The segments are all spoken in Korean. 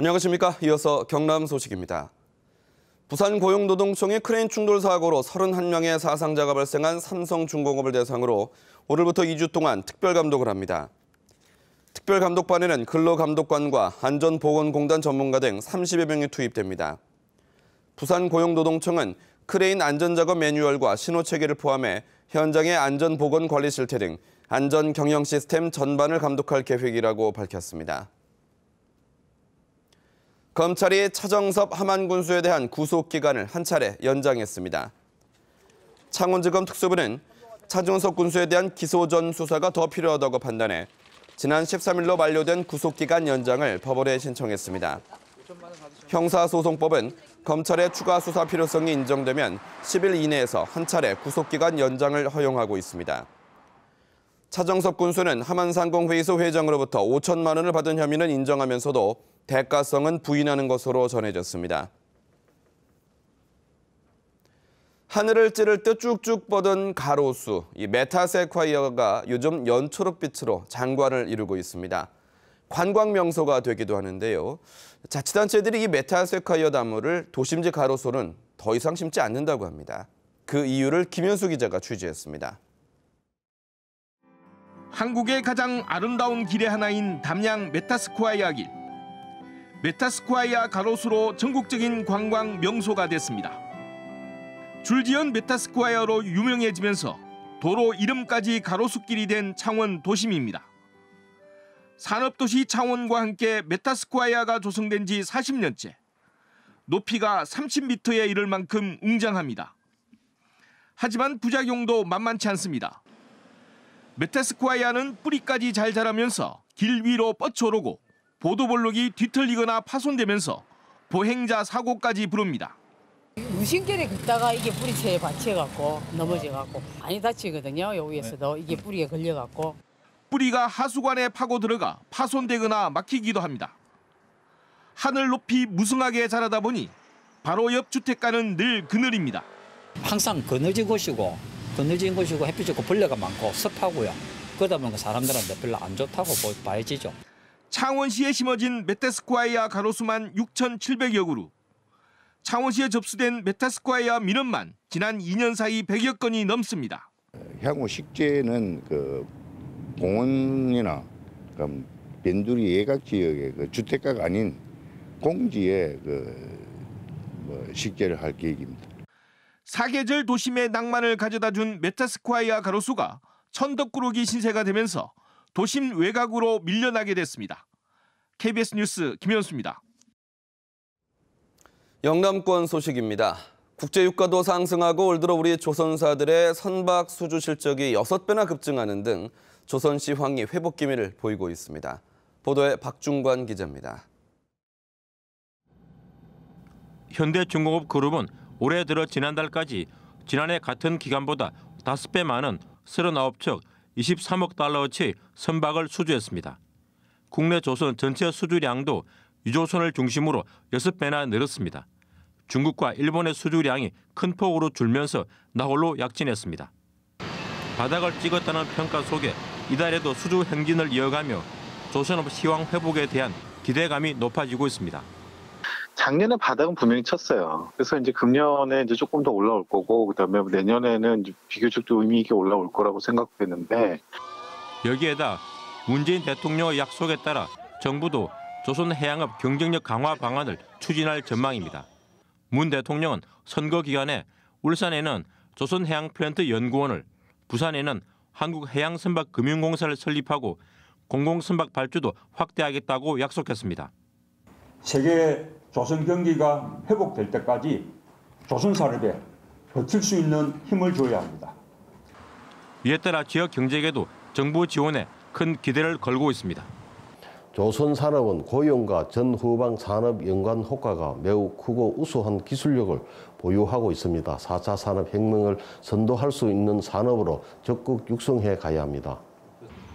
안녕하십니까. 이어서 경남 소식입니다. 부산 고용노동청의 크레인 충돌 사고로 31명의 사상자가 발생한 삼성중공업을 대상으로 오늘부터 2주 동안 특별감독을 합니다. 특별감독반에는 근로감독관과 안전보건공단 전문가 등 30여 명이 투입됩니다. 부산 고용노동청은 크레인 안전작업 매뉴얼과 신호체계를 포함해 현장의 안전보건관리 실태 등 안전경영 시스템 전반을 감독할 계획이라고 밝혔습니다. 검찰이 차정섭 함안군수에 대한 구속기간을 한 차례 연장했습니다. 창원지검 특수부는 차정섭 군수에 대한 기소 전 수사가 더 필요하다고 판단해 지난 13일로 만료된 구속기간 연장을 법원에 신청했습니다. 형사소송법은 검찰의 추가 수사 필요성이 인정되면 10일 이내에서 한 차례 구속기간 연장을 허용하고 있습니다. 차정섭 군수는 함안상공회의소 회장으로부터 5천만 원을 받은 혐의는 인정하면서도 대가성은 부인하는 것으로 전해졌습니다. 하늘을 찌를 듯 쭉쭉 뻗은 가로수, 이 메타세콰이어가 요즘 연초록빛으로 장관을 이루고 있습니다. 관광 명소가 되기도 하는데요. 자치단체들이 이 메타세콰이어 나무를 도심지 가로수는 더 이상 심지 않는다고 합니다. 그 이유를 김현수 기자가 취재했습니다. 한국의 가장 아름다운 길의 하나인 담양 메타스콰이어 길. 메타스콰이어 가로수로 전국적인 관광 명소가 됐습니다. 줄지은 메타스콰이어로 유명해지면서 도로 이름까지 가로수길이 된 창원 도심입니다. 산업도시 창원과 함께 메타스콰이어가 조성된 지 40년째. 높이가 30m에 이를 만큼 웅장합니다. 하지만 부작용도 만만치 않습니다. 메타스콰이어는 뿌리까지 잘 자라면서 길 위로 뻗쳐오르고 보도블록이 뒤틀리거나 파손되면서 보행자 사고까지 부릅니다. 무심결에 걷다가 이게 뿌리채에 받쳐갖고 넘어져갖고 많이 다치거든요. 여기에서도 이게 뿌리에 걸려갖고. 뿌리가 하수관에 파고 들어가 파손되거나 막히기도 합니다. 하늘 높이 무성하게 자라다 보니 바로 옆 주택가는 늘 그늘입니다. 항상 그늘진 곳이고 햇빛 좋고 벌레가 많고 습하고요. 그러다 보니까 사람들한테 별로 안 좋다고 봐야지죠. 창원시에 심어진 메타스콰이어 가로수만 6,700여 그루. 창원시에 접수된 메타스콰이어 민원만 지난 2년 사이 100여 건이 넘습니다. 향후 식재는 공원이나 변두리 예각 지역의 주택가가 아닌 공지에 식재를 할 계획입니다. 사계절 도심의 낭만을 가져다준 메타스콰이어 가로수가 천덕꾸러기 신세가 되면서 도심 외곽으로 밀려나게 됐습니다. KBS 뉴스 김현수입니다. 영남권 소식입니다. 국제유가도 상승하고 올 들어 우리 조선사들의 선박 수주 실적이 6배나 급증하는 등 조선시 황리 회복 기미를 보이고 있습니다. 보도에 박중관 기자입니다. 현대중공업 그룹은 올해 들어 지난달까지 지난해 같은 기간보다 5배 많은 39척 23억 달러어치의 선박을 수주했습니다. 국내 조선 전체 수주량도 유조선을 중심으로 6배나 늘었습니다. 중국과 일본의 수주량이 큰 폭으로 줄면서 나홀로 약진했습니다. 바닥을 찍었다는 평가 속에 이달에도 수주 행진을 이어가며 조선업 시황 회복에 대한 기대감이 높아지고 있습니다. 작년에 바닥은 분명히 쳤어요. 그래서 이제 금년에 이제 조금 더 올라올 거고, 그다음에 내년에는 이제 비교적 좀 의미 있게 올라올 거라고 생각되는데. 여기에다 문재인 대통령의 약속에 따라 정부도 조선 해양업 경쟁력 강화 방안을 추진할 전망입니다. 문 대통령은 선거 기간에 울산에는 조선해양플랜트 연구원을, 부산에는 한국해양선박금융공사를 설립하고 공공선박 발주도 확대하겠다고 약속했습니다. 세계 조선 경기가 회복될 때까지 조선 산업에 버틸 수 있는 힘을 줘야 합니다. 이에 따라 지역 경제에도 정부 지원에 큰 기대를 걸고 있습니다. 조선 산업은 고용과 전후방 산업 연관 효과가 매우 크고 우수한 기술력을 보유하고 있습니다. 4차 산업혁명을 선도할 수 있는 산업으로 적극 육성해 가야 합니다.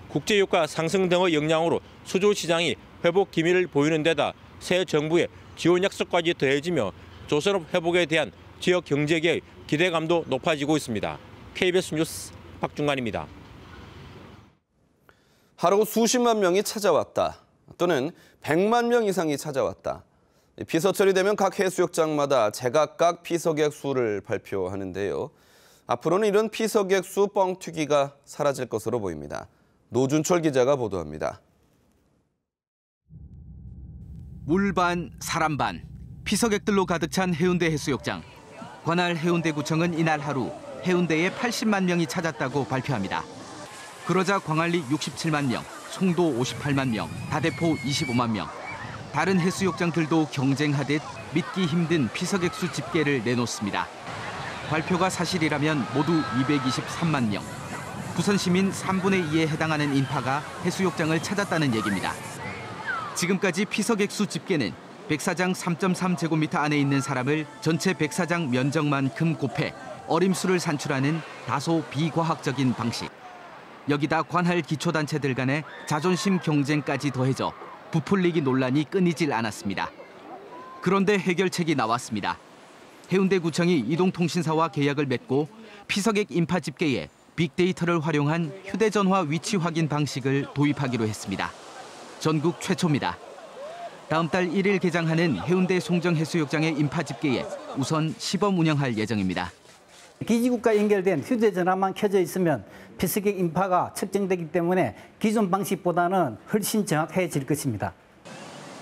국제유가 상승 등의 영향으로 수주 시장이 회복 기미를 보이는 데다 새 정부의 지원 약속까지 더해지며 조선업 회복에 대한 지역 경제계의 기대감도 높아지고 있습니다. KBS 뉴스 박중관입니다. 하루 수십만 명이 찾아왔다. 또는 100만 명 이상이 찾아왔다. 피서철이 되면 각 해수욕장마다 제각각 피서객 수를 발표하는데요. 앞으로는 이런 피서객 수 뻥튀기가 사라질 것으로 보입니다. 노준철 기자가 보도합니다. 물 반, 사람 반, 피서객들로 가득 찬 해운대 해수욕장. 관할 해운대구청은 이날 하루 해운대에 80만 명이 찾았다고 발표합니다. 그러자 광안리 67만 명, 송도 58만 명, 다대포 25만 명. 다른 해수욕장들도 경쟁하듯 믿기 힘든 피서객 수 집계를 내놓습니다. 발표가 사실이라면 모두 223만 명. 부산 시민 3분의 2에 해당하는 인파가 해수욕장을 찾았다는 얘기입니다. 지금까지 피서객 수 집계는 백사장 3.3제곱미터 안에 있는 사람을 전체 백사장 면적만큼 곱해 어림수를 산출하는 다소 비과학적인 방식. 여기다 관할 기초단체들 간의 자존심 경쟁까지 더해져 부풀리기 논란이 끊이질 않았습니다. 그런데 해결책이 나왔습니다. 해운대구청이 이동통신사와 계약을 맺고 피서객 인파 집계에 빅데이터를 활용한 휴대전화 위치 확인 방식을 도입하기로 했습니다. 전국 최초입니다. 다음 달 1일 개장하는 해운대 송정해수욕장의 인파 집계에 우선 시범 운영할 예정입니다. 기지국과 연결된 휴대전화만 켜져 있으면 피서객 인파가 측정되기 때문에 기존 방식보다는 훨씬 정확해질 것입니다.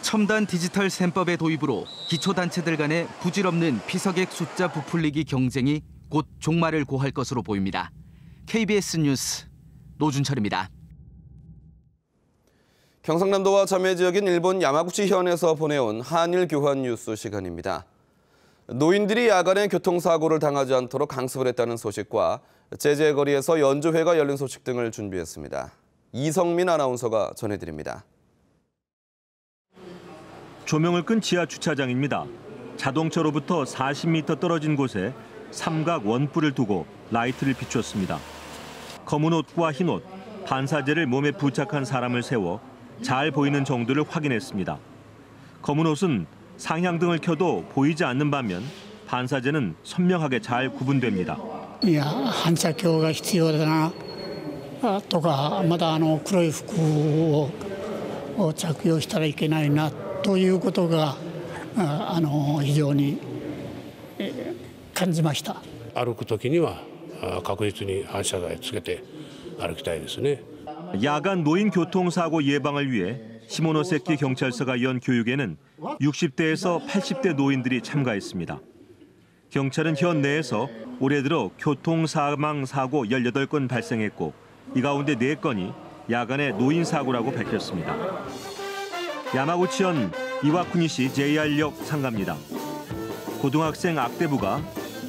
첨단 디지털 셈법의 도입으로 기초단체들 간의 부질없는 피서객 숫자 부풀리기 경쟁이 곧 종말을 고할 것으로 보입니다. KBS 뉴스 노준철입니다. 경상남도와 자매 지역인 일본 야마구치 현에서 보내온 한일 교환 뉴스 시간입니다. 노인들이 야간에 교통사고를 당하지 않도록 강습을 했다는 소식과 제재거리에서 연주회가 열린 소식 등을 준비했습니다. 이성민 아나운서가 전해드립니다. 조명을 끈 지하 주차장입니다. 자동차로부터 40m 떨어진 곳에 삼각 원뿔을 두고 라이트를 비추었습니다. 검은 옷과 흰 옷, 반사제를 몸에 부착한 사람을 세워 잘 보이는 정도를 확인했습니다. 검은 옷은 상향등을 켜도 보이지 않는 반면 반사제는 선명하게 잘 구분됩니다. いや反射鏡が必要だなとかまだ黒い服を着用したらいけないなということが非常に感じました。歩くときには確実に反射材つけて歩きたいですね。 야간 노인 교통사고 예방을 위해 시모노세키 경찰서가 연 교육에는 60대에서 80대 노인들이 참가했습니다. 경찰은 현 내에서 올해 들어 교통사망사고 18건 발생했고 이 가운데 4건이 야간의 노인사고라고 밝혔습니다. 야마구치현 이와쿠니시 JR역 상가입니다. 고등학생 악대부가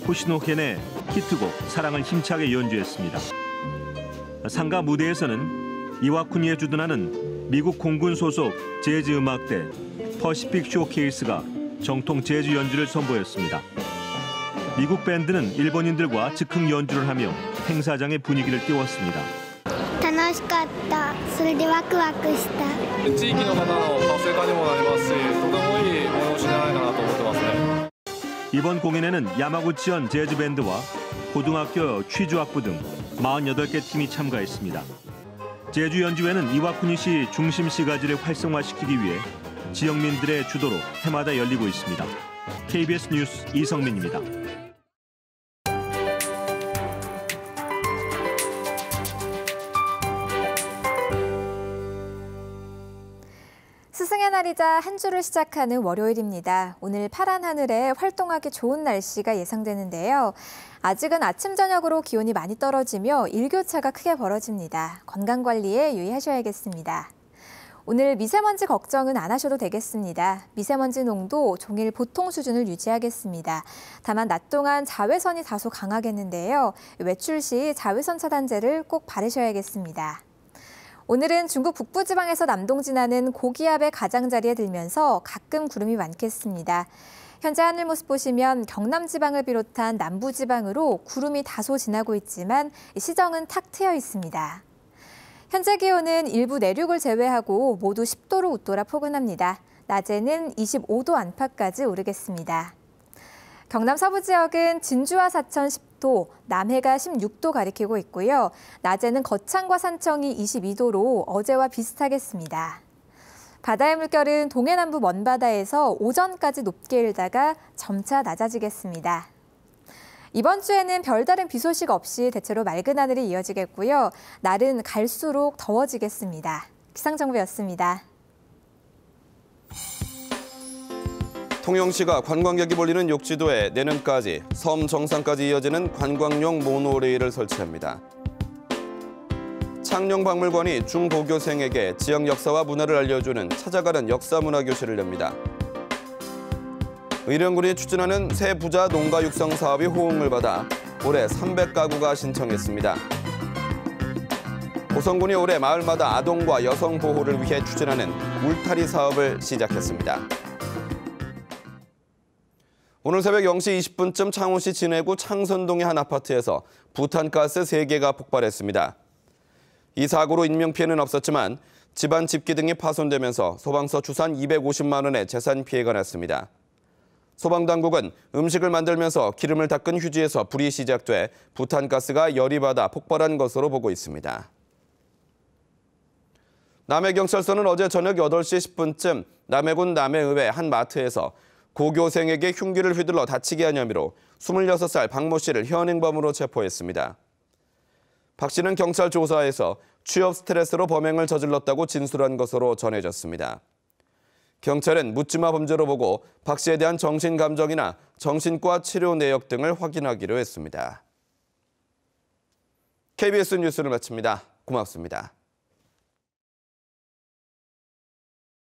호시노켄의 히트곡 사랑을 힘차게 연주했습니다. 상가 무대에서는 이와쿠니에 주둔하는 미국 공군 소속 재즈 음악대 퍼시픽 쇼케이스가 정통 재즈 연주를 선보였습니다. 미국 밴드는 일본인들과 즉흥 연주를 하며 행사장의 분위기를 띄웠습니다. 楽しかった。それでワクワクした。地域の方の活性化にもなりますし、とてもいい催しじゃないかなと思ってますね。 이번 공연에는 야마구치현 재즈 밴드와 고등학교 취주학부 등 48개 팀이 참가했습니다. 제주 연주회는 이와쿠니시 중심 시가지를 활성화시키기 위해 지역민들의 주도로 해마다 열리고 있습니다. KBS 뉴스 이성민입니다. 스승의 날이자 한 주를 시작하는 월요일입니다. 오늘 파란 하늘에 활동하기 좋은 날씨가 예상되는데요. 아직은 아침 저녁으로 기온이 많이 떨어지며 일교차가 크게 벌어집니다. 건강관리에 유의하셔야겠습니다. 오늘 미세먼지 걱정은 안 하셔도 되겠습니다. 미세먼지 농도 종일 보통 수준을 유지하겠습니다. 다만 낮 동안 자외선이 다소 강하겠는데요. 외출 시 자외선 차단제를 꼭 바르셔야겠습니다. 오늘은 중국 북부지방에서 남동 지나는 고기압의 가장자리에 들면서 가끔 구름이 많겠습니다. 현재 하늘 모습 보시면 경남 지방을 비롯한 남부 지방으로 구름이 다소 지나고 있지만 시정은 탁 트여 있습니다. 현재 기온은 일부 내륙을 제외하고 모두 10도로 웃돌아 포근합니다. 낮에는 25도 안팎까지 오르겠습니다. 경남 서부 지역은 진주와 사천 10도, 남해가 16도 가리키고 있고요. 낮에는 거창과 산청이 22도로 어제와 비슷하겠습니다. 바다의 물결은 동해남부 먼바다에서 오전까지 높게 일다가 점차 낮아지겠습니다. 이번 주에는 별다른 비 소식 없이 대체로 맑은 하늘이 이어지겠고요. 날은 갈수록 더워지겠습니다. 기상정보였습니다. 통영시가 관광객이 몰리는 욕지도에 내년까지 섬 정상까지 이어지는 관광용 모노레일을 설치합니다. 창녕박물관이 중고교생에게 지역 역사와 문화를 알려주는 찾아가는 역사문화교실을 엽니다. 의령군이 추진하는 새 부자 농가 육성 사업이 호응을 받아 올해 300가구가 신청했습니다. 고성군이 올해 마을마다 아동과 여성 보호를 위해 추진하는 울타리 사업을 시작했습니다. 오늘 새벽 0시 20분쯤 창원시 진해구 창선동의 한 아파트에서 부탄가스 3개가 폭발했습니다. 이 사고로 인명피해는 없었지만 집안 집기 등이 파손되면서 소방서 추산 250만 원의 재산 피해가 났습니다. 소방당국은 음식을 만들면서 기름을 닦은 휴지에서 불이 시작돼 부탄가스가 열이 받아 폭발한 것으로 보고 있습니다. 남해경찰서는 어제 저녁 8시 10분쯤 남해군 남해읍의 한 마트에서 고교생에게 흉기를 휘둘러 다치게 한 혐의로 26살 박모 씨를 현행범으로 체포했습니다. 박 씨는 경찰 조사에서 취업 스트레스로 범행을 저질렀다고 진술한 것으로 전해졌습니다. 경찰은 묻지마 범죄로 보고 박 씨에 대한 정신감정이나 정신과 치료 내역 등을 확인하기로 했습니다. KBS 뉴스를 마칩니다. 고맙습니다.